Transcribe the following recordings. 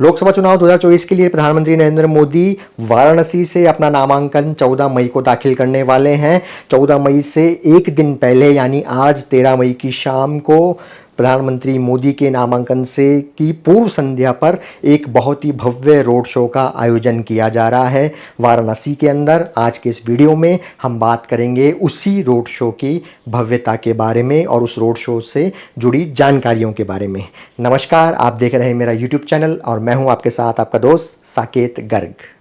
लोकसभा चुनाव 2024 के लिए प्रधानमंत्री नरेंद्र मोदी वाराणसी से अपना नामांकन 14 मई को दाखिल करने वाले हैं। 14 मई से एक दिन पहले यानी आज 13 मई की शाम को प्रधानमंत्री मोदी के नामांकन से की पूर्व संध्या पर एक बहुत ही भव्य रोड शो का आयोजन किया जा रहा है वाराणसी के अंदर। आज के इस वीडियो में हम बात करेंगे उसी रोड शो की भव्यता के बारे में और उस रोड शो से जुड़ी जानकारियों के बारे में। नमस्कार, आप देख रहे हैं मेरा यूट्यूब चैनल और मैं हूं आपके साथ आपका दोस्त साकेत गर्ग।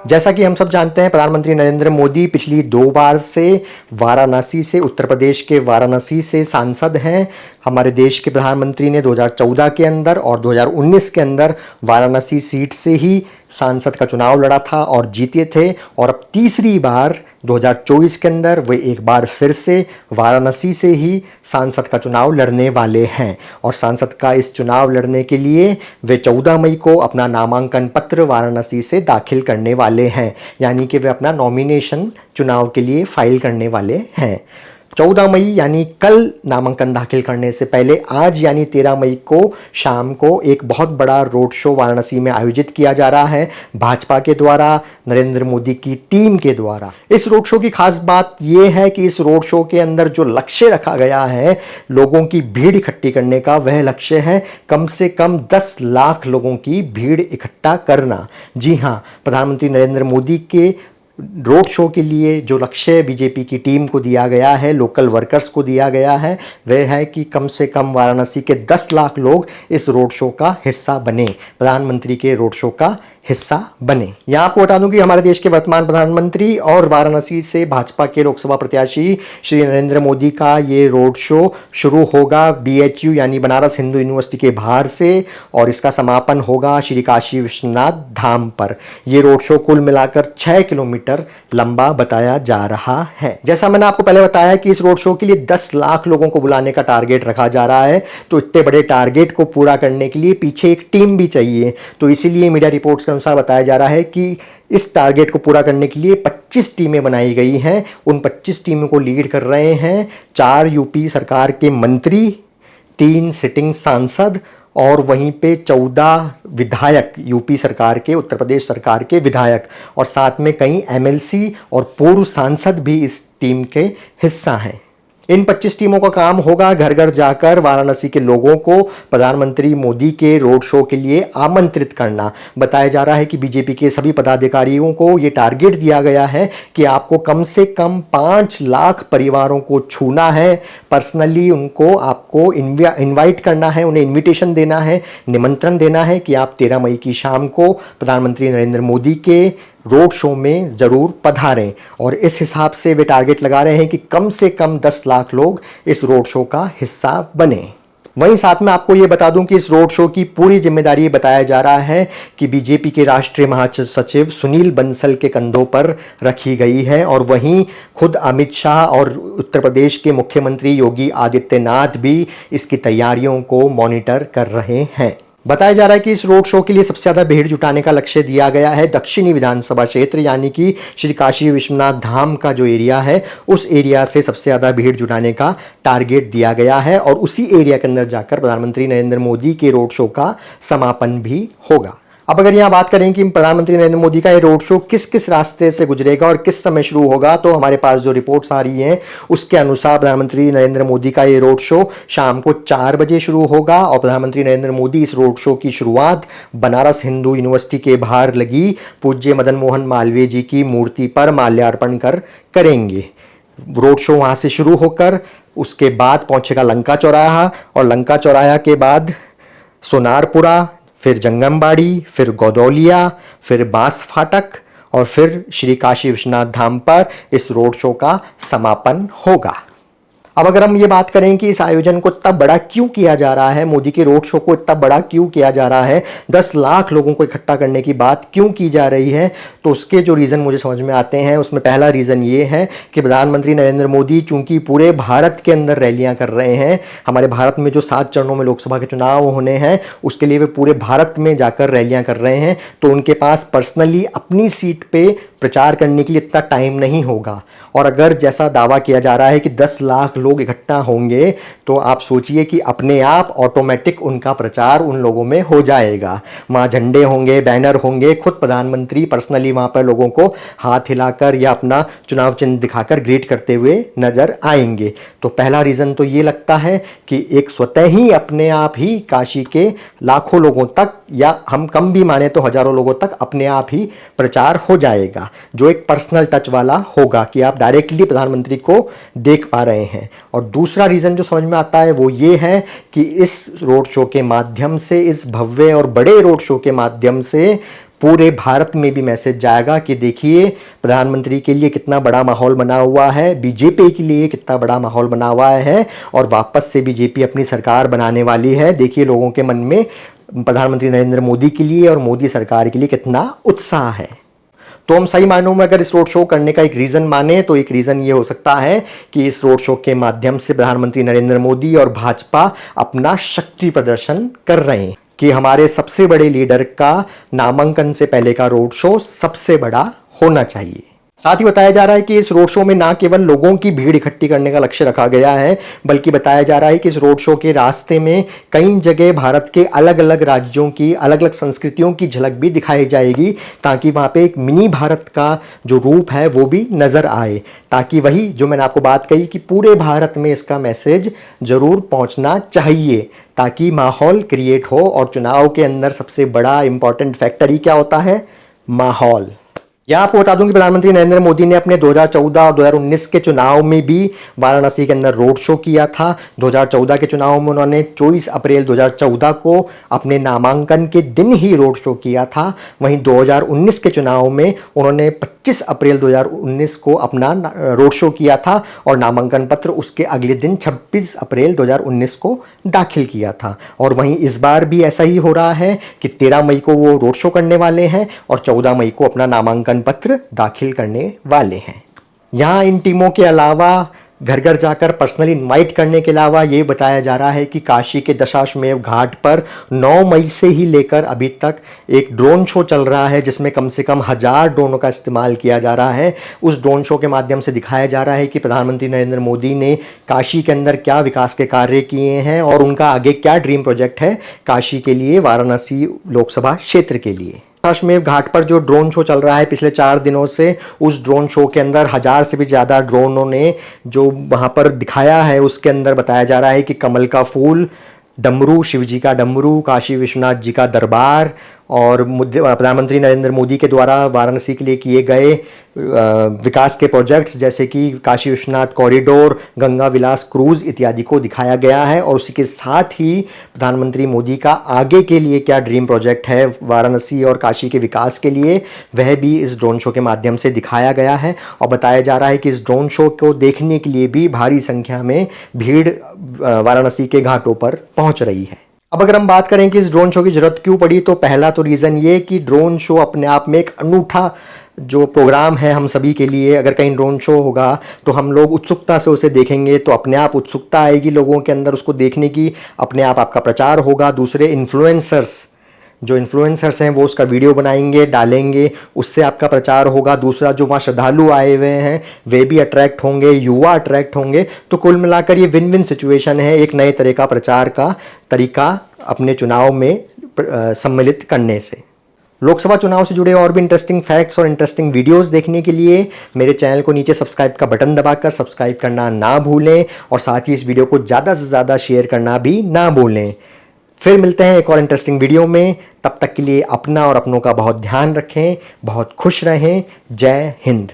जैसा कि हम सब जानते हैं, प्रधानमंत्री नरेंद्र मोदी पिछली 2 बार से वाराणसी से, उत्तर प्रदेश के वाराणसी से सांसद हैं। हमारे देश के प्रधानमंत्री ने 2014 के अंदर और 2019 के अंदर वाराणसी सीट से ही सांसद का चुनाव लड़ा था और जीते थे। और अब तीसरी बार 2024 के अंदर वे एक बार फिर से वाराणसी से ही सांसद का चुनाव लड़ने वाले हैं। और सांसद का इस चुनाव लड़ने के लिए वे 14 मई को अपना नामांकन पत्र वाराणसी से दाखिल करने वाले हैं, यानी कि वे अपना नॉमिनेशन चुनाव के लिए फाइल करने वाले हैं। 14 मई यानी कल नामांकन दाखिल करने से पहले आज यानी 13 मई को शाम को एक बहुत बड़ा रोड शो वाराणसी में आयोजित किया जा रहा है भाजपा के द्वारा, नरेंद्र मोदी की टीम के द्वारा। इस रोड शो की खास बात यह है कि इस रोड शो के अंदर जो लक्ष्य रखा गया है लोगों की भीड़ इकट्ठी करने का, वह लक्ष्य है कम से कम 10 लाख लोगों की भीड़ इकट्ठा करना। जी हाँ, प्रधानमंत्री नरेंद्र मोदी के रोड शो के लिए जो लक्ष्य बीजेपी की टीम को दिया गया है, लोकल वर्कर्स को दिया गया है, वह है कि कम से कम वाराणसी के 10 लाख लोग इस रोड शो का हिस्सा बने, प्रधानमंत्री के रोड शो का हिस्सा बने। यहां आपको बता दूं कि हमारे देश के वर्तमान प्रधानमंत्री और वाराणसी से भाजपा के लोकसभा प्रत्याशी श्री नरेंद्र मोदी का ये रोड शो शुरू होगा BHU यानी बनारस हिंदू यूनिवर्सिटी के बाहर से और इसका समापन होगा श्री काशी विश्वनाथ धाम पर। यह रोड शो कुल मिलाकर 6 किलोमीटर लंबा बताया जा रहा है। जैसा मैंने आपको पहले बताया कि इस रोड शो के लिए 10 लाख लोगों को बुलाने का टारगेट रखा जा रहा है, तो इतने बड़े टारगेट को पूरा करने के लिए पीछे एक टीम भी चाहिए। तो इसीलिए मीडिया रिपोर्ट्स के अनुसार बताया जा रहा है कि इस टारगेट को पूरा करने के लिए 25 टीमें बनाई गई हैं। उन 25 टीमों को लीड कर रहे हैं 4 यूपी सरकार के मंत्री, 3 सिटिंग सांसद और वहीं पे 14 विधायक यूपी सरकार के, उत्तर प्रदेश सरकार के विधायक, और साथ में कई MLC और पूर्व सांसद भी इस टीम के हिस्सा हैं। इन 25 टीमों का काम होगा घर घर जाकर वाराणसी के लोगों को प्रधानमंत्री मोदी के रोड शो के लिए आमंत्रित करना। बताया जा रहा है कि बीजेपी के सभी पदाधिकारियों को ये टारगेट दिया गया है कि आपको कम से कम 5 लाख परिवारों को छूना है, पर्सनली उनको आपको इनवाइट करना है, उन्हें इन्विटेशन देना है, निमंत्रण देना है कि आप 13 मई की शाम को प्रधानमंत्री नरेंद्र मोदी के रोड शो में जरूर पधारें। और इस हिसाब से वे टारगेट लगा रहे हैं कि कम से कम 10 लाख लोग इस रोड शो का हिस्सा बने। वहीं साथ में आपको यह बता दूं कि इस रोड शो की पूरी जिम्मेदारी बताया जा रहा है कि बीजेपी के राष्ट्रीय महासचिव सुनील बंसल के कंधों पर रखी गई है। और वहीं खुद अमित शाह और उत्तर प्रदेश के मुख्यमंत्री योगी आदित्यनाथ भी इसकी तैयारियों को मॉनिटर कर रहे हैं। बताया जा रहा है कि इस रोड शो के लिए सबसे ज्यादा भीड़ जुटाने का लक्ष्य दिया गया है दक्षिणी विधानसभा क्षेत्र, यानी कि श्री काशी विश्वनाथ धाम का जो एरिया है उस एरिया से सबसे ज्यादा भीड़ जुटाने का टारगेट दिया गया है। और उसी एरिया के अंदर जाकर प्रधानमंत्री नरेंद्र मोदी के रोड शो का समापन भी होगा। अब अगर यहाँ बात करें कि प्रधानमंत्री नरेंद्र मोदी का ये रोड शो किस किस रास्ते से गुजरेगा और किस समय शुरू होगा, तो हमारे पास जो रिपोर्ट्स आ रही हैं उसके अनुसार प्रधानमंत्री नरेंद्र मोदी का ये रोड शो शाम को 4 बजे शुरू होगा। और प्रधानमंत्री नरेंद्र मोदी इस रोड शो की शुरुआत बनारस हिंदू यूनिवर्सिटी के बाहर लगी पूज्य मदन मोहन मालवीय जी की मूर्ति पर माल्यार्पण कर करेंगे। रोड शो वहां से शुरू होकर उसके बाद पहुंचेगा लंका चौराहा और लंका चौराहा के बाद सोनारपुरा, फिर जंगमबाड़ी, फिर गौदौलिया, फिर बांस फाटक और फिर श्री काशी विश्वनाथ धाम पर इस रोड शो का समापन होगा। अब अगर हम ये बात करें कि इस आयोजन को इतना बड़ा क्यों किया जा रहा है, मोदी के रोड शो को इतना बड़ा क्यों किया जा रहा है, 10 लाख लोगों को इकट्ठा करने की बात क्यों की जा रही है, तो उसके जो रीज़न मुझे समझ में आते हैं उसमें पहला रीज़न ये है कि प्रधानमंत्री नरेंद्र मोदी चूंकि पूरे भारत के अंदर रैलियां कर रहे हैं, हमारे भारत में जो 7 चरणों में लोकसभा के चुनाव होने हैं उसके लिए वे पूरे भारत में जाकर रैलियां कर रहे हैं, तो उनके पास पर्सनली अपनी सीट पे प्रचार करने के लिए इतना टाइम नहीं होगा। और अगर जैसा दावा किया जा रहा है कि 10 लाख लोग इकट्ठा होंगे तो आप सोचिए कि अपने आप ऑटोमेटिक उनका प्रचार उन लोगों में हो जाएगा। वहाँ झंडे होंगे, बैनर होंगे, खुद प्रधानमंत्री पर्सनली वहाँ पर लोगों को हाथ हिलाकर या अपना चुनाव चिन्ह दिखाकर ग्रीट करते हुए नजर आएंगे। तो पहला रीज़न तो ये लगता है कि एक स्वतः ही अपने आप ही काशी के लाखों लोगों तक, या हम कम भी माने तो हजारों लोगों तक अपने आप ही प्रचार हो जाएगा, जो एक पर्सनल टच वाला होगा कि आप डायरेक्टली प्रधानमंत्री को देख पा रहे हैं। और दूसरा रीज़न जो समझ में आता है वो ये है कि इस रोड शो के माध्यम से, इस भव्य और बड़े रोड शो के माध्यम से पूरे भारत में भी मैसेज जाएगा कि देखिए प्रधानमंत्री के लिए कितना बड़ा माहौल बना हुआ है, बीजेपी के लिए कितना बड़ा माहौल बना हुआ है, और वापस से बीजेपी अपनी सरकार बनाने वाली है। देखिए लोगों के मन में प्रधानमंत्री नरेंद्र मोदी के लिए और मोदी सरकार के लिए कितना उत्साह है। तो हम सही मायनों में अगर इस रोड शो करने का एक रीज़न माने तो एक रीज़न ये हो सकता है कि इस रोड शो के माध्यम से प्रधानमंत्री नरेंद्र मोदी और भाजपा अपना शक्ति प्रदर्शन कर रहे हैं कि हमारे सबसे बड़े लीडर का नामांकन से पहले का रोड शो सबसे बड़ा होना चाहिए। साथ ही बताया जा रहा है कि इस रोड शो में ना केवल लोगों की भीड़ इकट्ठी करने का लक्ष्य रखा गया है, बल्कि बताया जा रहा है कि इस रोड शो के रास्ते में कई जगह भारत के अलग अलग राज्यों की अलग अलग संस्कृतियों की झलक भी दिखाई जाएगी, ताकि वहाँ पे एक मिनी भारत का जो रूप है वो भी नज़र आए, ताकि वही जो मैंने आपको बात कही कि पूरे भारत में इसका मैसेज ज़रूर पहुँचना चाहिए, ताकि माहौल क्रिएट हो। और चुनाव के अंदर सबसे बड़ा इंपॉर्टेंट फैक्टर ही क्या होता है? माहौल। यहाँ आपको बता दूं कि प्रधानमंत्री नरेंद्र मोदी ने अपने 2014 और 2019 के चुनाव में भी वाराणसी के अंदर रोड शो किया था। 2014 के चुनाव में उन्होंने 24 अप्रैल 2014 को अपने नामांकन के दिन ही रोड शो किया था। वहीं 2019 के चुनाव में उन्होंने 25 अप्रैल 2019 को अपना रोड शो किया था और नामांकन पत्र उसके अगले दिन 26 अप्रैल 2019 को दाखिल किया था। और वहीं इस बार भी ऐसा ही हो रहा है कि 13 मई को वो रोड शो करने वाले हैं और 14 मई को अपना नामांकन पत्र दाखिल करने वाले हैं। यहां इन टीमों के अलावा घर घर जाकर पर्सनली इनवाइट करने के अलावा ये बताया जा रहा है कि काशी के दशाश्वमेध घाट पर 9 मई से ही लेकर अभी तक एक ड्रोन शो चल रहा है, जिसमें कम से कम 1000 ड्रोनों का इस्तेमाल किया जा रहा है। उस ड्रोन शो के माध्यम से दिखाया जा रहा है कि प्रधानमंत्री नरेंद्र मोदी ने काशी के अंदर क्या विकास के कार्य किए हैं और उनका आगे क्या ड्रीम प्रोजेक्ट है काशी के लिए, वाराणसी लोकसभा क्षेत्र के लिए। दशाश्वमेध घाट पर जो ड्रोन शो चल रहा है पिछले 4 दिनों से, उस ड्रोन शो के अंदर 1000 से भी ज़्यादा ड्रोनों ने जो वहाँ पर दिखाया है उसके अंदर बताया जा रहा है कि कमल का फूल, डमरू, शिव जी का डमरू, काशी विश्वनाथ जी का दरबार और प्रधानमंत्री नरेंद्र मोदी के द्वारा वाराणसी के लिए किए गए विकास के प्रोजेक्ट्स जैसे कि काशी विश्वनाथ कॉरिडोर, गंगा विलास क्रूज इत्यादि को दिखाया गया है। और उसी के साथ ही प्रधानमंत्री मोदी का आगे के लिए क्या ड्रीम प्रोजेक्ट है वाराणसी और काशी के विकास के लिए, वह भी इस ड्रोन शो के माध्यम से दिखाया गया है। और बताया जा रहा है कि इस ड्रोन शो को देखने के लिए भी भारी संख्या में भीड़ वाराणसी के घाटों पर पहुंच रही है। अब अगर हम बात करें कि इस ड्रोन शो की जरूरत क्यों पड़ी, तो पहला तो रीज़न ये कि ड्रोन शो अपने आप में एक अनूठा जो प्रोग्राम है हम सभी के लिए। अगर कहीं ड्रोन शो होगा तो हम लोग उत्सुकता से उसे देखेंगे, तो अपने आप उत्सुकता आएगी लोगों के अंदर उसको देखने की, अपने आप आपका प्रचार होगा। दूसरे इन्फ्लुएंसर्स हैं वो उसका वीडियो बनाएंगे, डालेंगे, उससे आपका प्रचार होगा। दूसरा जो वहाँ श्रद्धालु आए हुए हैं वे भी अट्रैक्ट होंगे, युवा अट्रैक्ट होंगे। तो कुल मिलाकर ये विन विन सिचुएशन है, एक नए तरह का प्रचार का तरीका अपने चुनाव में सम्मिलित करने से। लोकसभा चुनाव से जुड़े और भी इंटरेस्टिंग फैक्ट्स और इंटरेस्टिंग वीडियोस देखने के लिए मेरे चैनल को नीचे सब्सक्राइब का बटन दबाकर सब्सक्राइब करना ना भूलें और साथ ही इस वीडियो को ज़्यादा से ज़्यादा शेयर करना भी ना भूलें। फिर मिलते हैं एक और इंटरेस्टिंग वीडियो में, तब तक के लिए अपना और अपनों का बहुत ध्यान रखें, बहुत खुश रहें। जय हिंद।